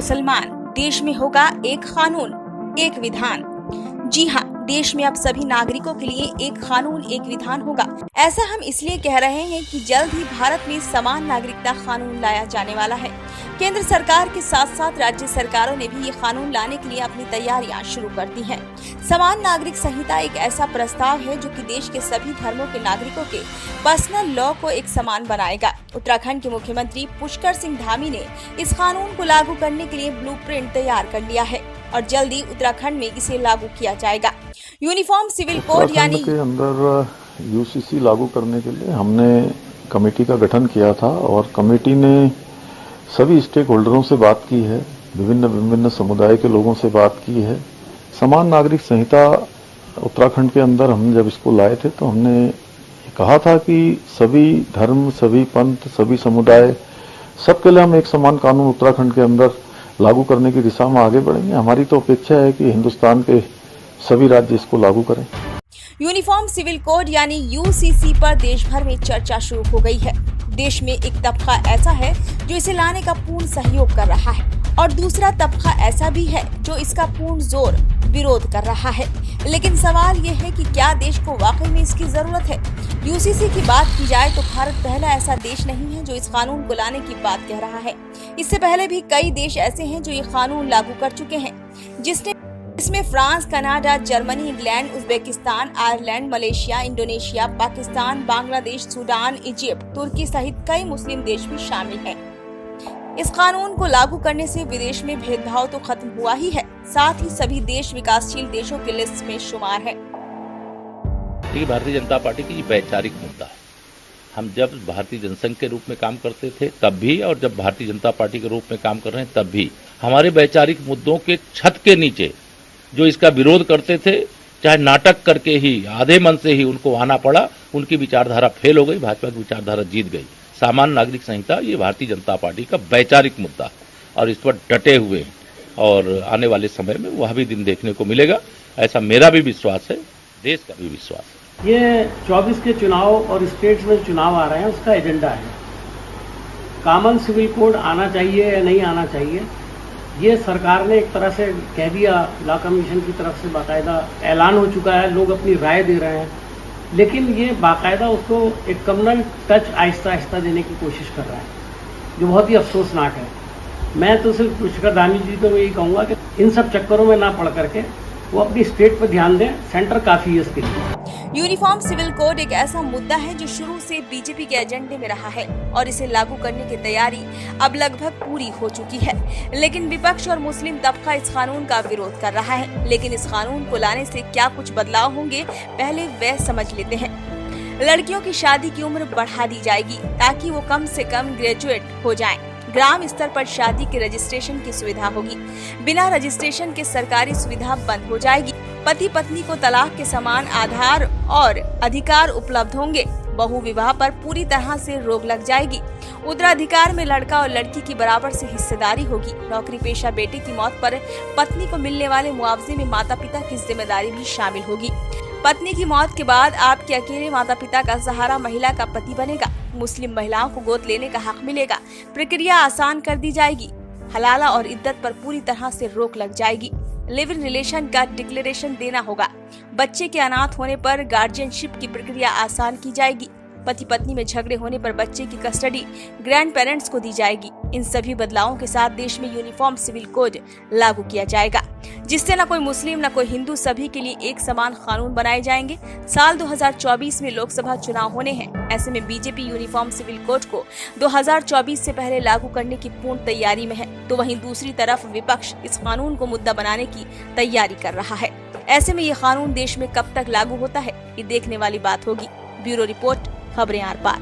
मुसलमान, देश में होगा एक कानून एक विधान। जी हाँ, देश में अब सभी नागरिकों के लिए एक कानून एक विधान होगा। ऐसा हम इसलिए कह रहे हैं कि जल्द ही भारत में समान नागरिकता कानून लाया जाने वाला है। केंद्र सरकार के साथ साथ राज्य सरकारों ने भी ये कानून लाने के लिए अपनी तैयारियां शुरू कर दी हैं। समान नागरिक संहिता एक ऐसा प्रस्ताव है जो कि देश के सभी धर्मों के नागरिकों के पर्सनल लॉ को एक समान बनाएगा। उत्तराखंड के मुख्यमंत्री पुष्कर सिंह धामी ने इस कानून को लागू करने के लिए ब्लूप्रिंट तैयार कर लिया है और जल्द ही उत्तराखंड में इसे लागू किया जाएगा। यूनिफॉर्म सिविल कोड यानी के अंदर यूसीसी लागू करने के लिए हमने कमेटी का गठन किया था और कमेटी ने सभी स्टेक होल्डरों से बात की है, विभिन्न समुदाय के लोगों से बात की है। समान नागरिक संहिता उत्तराखंड के अंदर हम जब इसको लाए थे तो हमने कहा था कि सभी धर्म, सभी पंथ, सभी समुदाय, सबके लिए हम एक समान कानून उत्तराखंड के अंदर लागू करने की दिशा में आगे बढ़ेंगे। हमारी तो अपेक्षा है कि हिंदुस्तान के सभी राज्य इसको लागू करें। यूनिफॉर्म सिविल कोड यानी यूसीसी पर देश भर में चर्चा शुरू हो गई है। देश में एक तबका ऐसा है जो इसे लाने का पूर्ण सहयोग कर रहा है और दूसरा तबका ऐसा भी है जो इसका पूर्ण जोर विरोध कर रहा है। लेकिन सवाल ये है कि क्या देश को वाकई में इसकी जरूरत है? यूसीसी की बात की जाए तो भारत पहला ऐसा देश नहीं है जो इस कानून को लाने की बात कह रहा है। इससे पहले भी कई देश ऐसे हैं जो ये कानून लागू कर चुके हैं, इसमें France, Canada, Germany, England, Uzbekistan, Ireland, Malaysia, Indonesia, Pakistan, Bangladesh, Sudan, Egypt, तुर्की सहित कई मुस्लिम देश भी शामिल हैं। इस कानून को लागू करने से विदेश में भेदभाव तो खत्म हुआ ही है, साथ ही सभी देश विकासशील देशों की लिस्ट में शुमार है। ये भारतीय जनता पार्टी की वैचारिक मुद्दा है। हम जब भारतीय जनसंघ के रूप में काम करते थे तब भी और जब भारतीय जनता पार्टी के रूप में काम कर रहे हैं तब भी हमारे वैचारिक मुद्दों के छत के नीचे जो इसका विरोध करते थे, चाहे नाटक करके ही आधे मन से ही उनको आना पड़ा, उनकी विचारधारा फेल हो गई, भाजपा की विचारधारा जीत गई। सामान्य नागरिक संहिता ये भारतीय जनता पार्टी का वैचारिक मुद्दा और इस पर डटे हुए हैं और आने वाले समय में वह भी दिन देखने को मिलेगा, ऐसा मेरा भी विश्वास है, देश का भी विश्वास है। ये 24 के चुनाव और स्टेट्स में चुनाव आ रहे हैं, उसका एजेंडा है। कॉमन सिविल कोड आना चाहिए या नहीं आना चाहिए, ये सरकार ने एक तरह से कह दिया, लॉ कमीशन की तरफ से बाकायदा ऐलान हो चुका है, लोग अपनी राय दे रहे हैं, लेकिन ये बाकायदा उसको एक कम्युनल टच आहिस्ता आहिस्ता देने की कोशिश कर रहा है, जो बहुत ही अफसोसनाक है। मैं तो सिर्फ पुष्कर धामी जी को यही कहूँगा कि इन सब चक्करों में ना पड़ करके वो अपनी स्टेट पर ध्यान दें, सेंटर काफी है इसके लिए। यूनिफॉर्म सिविल कोड एक ऐसा मुद्दा है जो शुरू से बीजेपी के एजेंडे में रहा है और इसे लागू करने की तैयारी अब लगभग पूरी हो चुकी है। लेकिन विपक्ष और मुस्लिम तबका इस कानून का विरोध कर रहा है। लेकिन इस कानून को लाने से क्या कुछ बदलाव होंगे, पहले वह समझ लेते हैं। लड़कियों की शादी की उम्र बढ़ा दी जाएगी ताकि वो कम से कम ग्रेजुएट हो जाएं। ग्राम स्तर पर शादी के रजिस्ट्रेशन की सुविधा होगी। बिना रजिस्ट्रेशन के सरकारी सुविधा बंद हो जाएगी। पति पत्नी को तलाक के समान आधार और अधिकार उपलब्ध होंगे। बहु विवाह पर पूरी तरह से रोक लग जाएगी। उत्तराधिकार में लड़का और लड़की की बराबर से हिस्सेदारी होगी। नौकरी पेशा बेटे की मौत पर पत्नी को मिलने वाले मुआवजे में माता पिता की जिम्मेदारी भी शामिल होगी। पत्नी की मौत के बाद आपके अकेले माता पिता का सहारा महिला का पति बनेगा। मुस्लिम महिलाओं को गोद लेने का हक मिलेगा। प्रक्रिया आसान कर दी जाएगी। हलाला और इद्दत पर पूरी तरह से रोक लग जाएगी। लिव इन रिलेशन का डिक्लेरेशन देना होगा। बच्चे के अनाथ होने पर गार्जियनशिप की प्रक्रिया आसान की जाएगी। पति पत्नी में झगड़े होने पर बच्चे की कस्टडी ग्रैंड पेरेंट्स को दी जाएगी। इन सभी बदलावों के साथ देश में यूनिफॉर्म सिविल कोड लागू किया जाएगा, जिससे न कोई मुस्लिम न कोई हिंदू, सभी के लिए एक समान कानून बनाए जाएंगे। साल 2024 में लोकसभा चुनाव होने हैं। ऐसे में बीजेपी यूनिफॉर्म सिविल कोड को 2024 से पहले लागू करने की पूर्ण तैयारी में है, तो वहीं दूसरी तरफ विपक्ष इस कानून को मुद्दा बनाने की तैयारी कर रहा है। ऐसे में ये कानून देश में कब तक लागू होता है, ये देखने वाली बात होगी। ब्यूरो रिपोर्ट, खबरें आर पार।